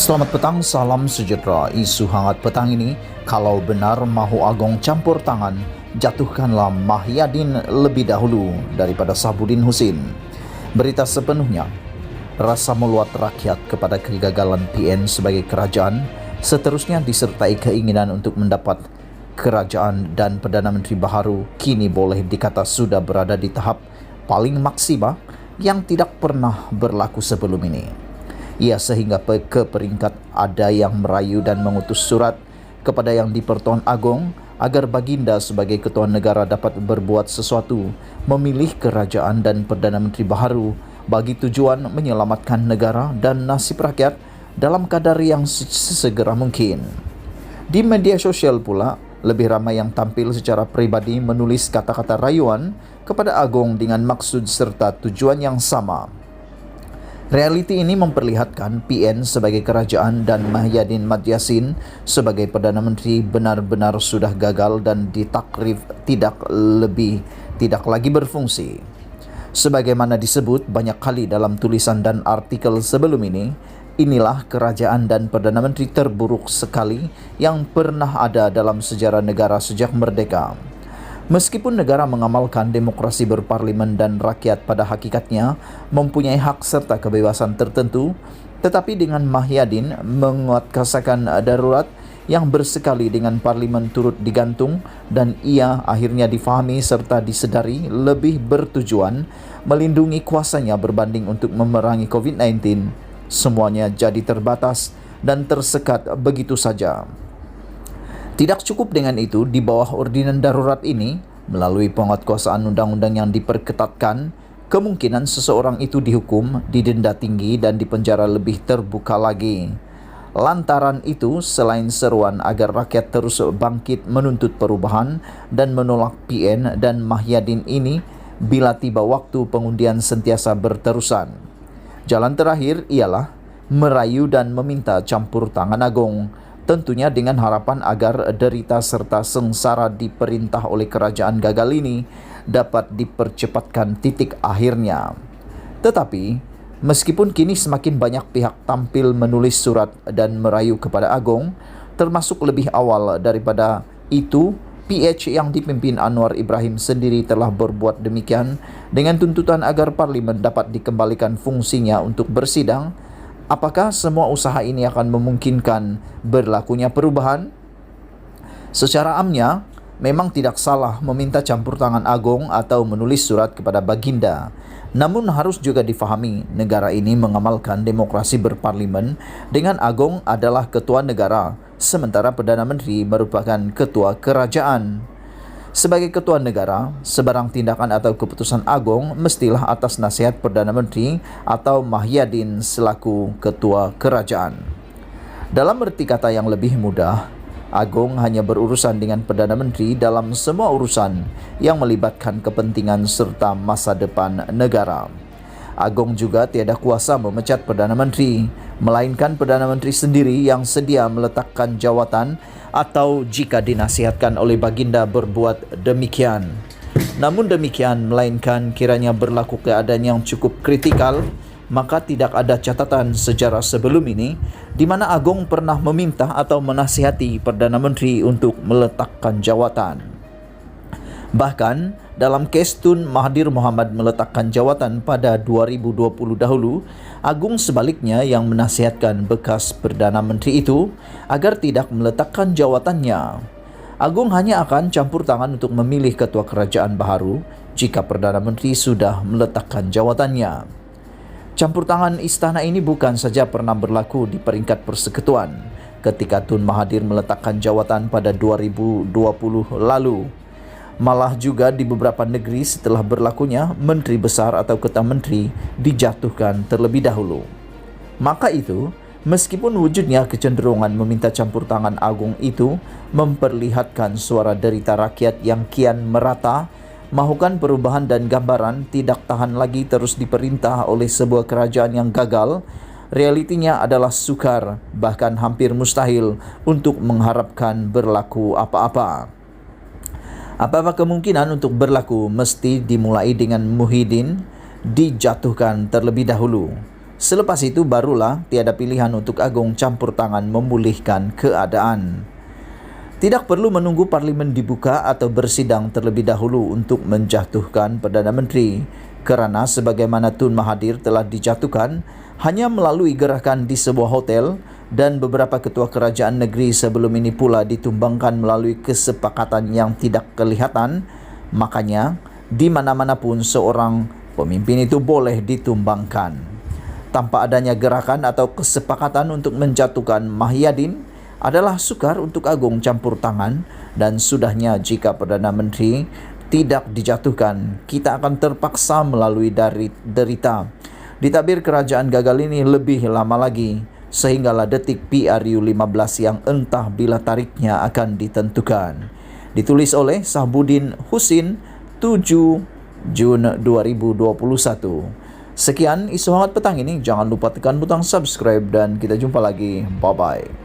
Selamat petang, salam sejahtera. Isu hangat petang ini, kalau benar Mahu Agong campur tangan, jatuhkanlah Mahyadin lebih dahulu daripada Sahabudin Husin. Berita sepenuhnya, rasa meluat rakyat kepada kegagalan PN sebagai kerajaan, seterusnya disertai keinginan untuk mendapat kerajaan dan Perdana Menteri baharu kini boleh dikata sudah berada di tahap paling maksima yang tidak pernah berlaku sebelum ini. Ia sehingga ke peringkat ada yang merayu dan mengutus surat kepada Yang di-Pertuan Agong agar Baginda sebagai Ketua Negara dapat berbuat sesuatu, memilih kerajaan dan Perdana Menteri baharu bagi tujuan menyelamatkan negara dan nasib rakyat dalam kadar yang sesegera mungkin. Di media sosial pula, lebih ramai yang tampil secara pribadi menulis kata-kata rayuan kepada Agong dengan maksud serta tujuan yang sama. Realiti ini memperlihatkan PN sebagai kerajaan dan Mahyadin Mat Yassin sebagai Perdana Menteri benar-benar sudah gagal dan ditakrif tidak lagi berfungsi. Sebagaimana disebut banyak kali dalam tulisan dan artikel sebelum ini, inilah kerajaan dan Perdana Menteri terburuk sekali yang pernah ada dalam sejarah negara sejak merdeka. Meskipun negara mengamalkan demokrasi berparlimen dan rakyat pada hakikatnya mempunyai hak serta kebebasan tertentu, tetapi dengan Mahyadin menguatkan darurat yang bersekali dengan parlimen turut digantung dan ia akhirnya difahami serta disedari lebih bertujuan melindungi kuasanya berbanding untuk memerangi COVID-19, semuanya jadi terbatas dan tersekat begitu saja. Tidak cukup dengan itu, di bawah ordinan darurat ini, melalui penguatkuasaan undang-undang yang diperketatkan, kemungkinan seseorang itu dihukum, didenda tinggi dan dipenjara lebih terbuka lagi. Lantaran itu, selain seruan agar rakyat terus bangkit menuntut perubahan dan menolak PN dan Mahyadin ini bila tiba waktu pengundian sentiasa berterusan. Jalan terakhir ialah merayu dan meminta campur tangan Agong, tentunya dengan harapan agar derita serta sengsara diperintah oleh kerajaan gagal ini dapat dipercepatkan titik akhirnya. Tetapi, meskipun kini semakin banyak pihak tampil menulis surat dan merayu kepada Agong, termasuk lebih awal daripada itu, PH yang dipimpin Anwar Ibrahim sendiri telah berbuat demikian dengan tuntutan agar parlimen dapat dikembalikan fungsinya untuk bersidang. Apakah semua usaha ini akan memungkinkan berlakunya perubahan? Secara amnya, memang tidak salah meminta campur tangan Agong atau menulis surat kepada Baginda. Namun harus juga difahami, negara ini mengamalkan demokrasi berparlimen dengan Agong adalah ketua negara, sementara Perdana Menteri merupakan ketua kerajaan. Sebagai ketua negara, sebarang tindakan atau keputusan Agong mestilah atas nasihat Perdana Menteri atau Mahyadin selaku ketua kerajaan. Dalam erti kata yang lebih mudah, Agong hanya berurusan dengan Perdana Menteri dalam semua urusan yang melibatkan kepentingan serta masa depan negara. Agong juga tiada kuasa memecat Perdana Menteri, melainkan Perdana Menteri sendiri yang sedia meletakkan jawatan atau jika dinasihatkan oleh Baginda berbuat demikian. Namun demikian, melainkan kiranya berlaku keadaan yang cukup kritikal, maka tidak ada catatan sejarah sebelum ini di mana Agong pernah meminta atau menasihati Perdana Menteri untuk meletakkan jawatan. Bahkan, dalam kes Tun Mahathir Mohamad meletakkan jawatan pada 2020 dahulu, Agong sebaliknya yang menasihatkan bekas Perdana Menteri itu agar tidak meletakkan jawatannya. Agong hanya akan campur tangan untuk memilih ketua kerajaan baharu jika Perdana Menteri sudah meletakkan jawatannya. Campur tangan istana ini bukan saja pernah berlaku di peringkat persekutuan ketika Tun Mahathir meletakkan jawatan pada 2020 lalu. Malah juga di beberapa negeri setelah berlakunya, menteri besar atau ketua menteri dijatuhkan terlebih dahulu. Maka itu, meskipun wujudnya kecenderungan meminta campur tangan Agong itu memperlihatkan suara derita rakyat yang kian merata, mahukan perubahan dan gambaran tidak tahan lagi terus diperintah oleh sebuah kerajaan yang gagal, realitinya adalah sukar, bahkan hampir mustahil untuk mengharapkan berlaku apa-apa. Apa-apa kemungkinan untuk berlaku mesti dimulai dengan Muhyiddin dijatuhkan terlebih dahulu. Selepas itu barulah tiada pilihan untuk Agong campur tangan memulihkan keadaan. Tidak perlu menunggu parlimen dibuka atau bersidang terlebih dahulu untuk menjatuhkan Perdana Menteri, kerana sebagaimana Tun Mahathir telah dijatuhkan hanya melalui gerakan di sebuah hotel dan beberapa ketua kerajaan negeri sebelum ini pula ditumbangkan melalui kesepakatan yang tidak kelihatan. Makanya di mana-mana pun seorang pemimpin itu boleh ditumbangkan. Tanpa adanya gerakan atau kesepakatan untuk menjatuhkan Mahyadin adalah sukar untuk Agong campur tangan, dan sudahnya jika Perdana Menteri tidak dijatuhkan, kita akan terpaksa melalui derita. Ditabir kerajaan gagal ini lebih lama lagi, sehinggalah detik PRU 15 yang entah bila tariknya akan ditentukan. Ditulis oleh Sahbudin Husin, 7 Jun 2021. Sekian isu hangat petang ini. Jangan lupa tekan butang subscribe dan kita jumpa lagi. Bye-bye.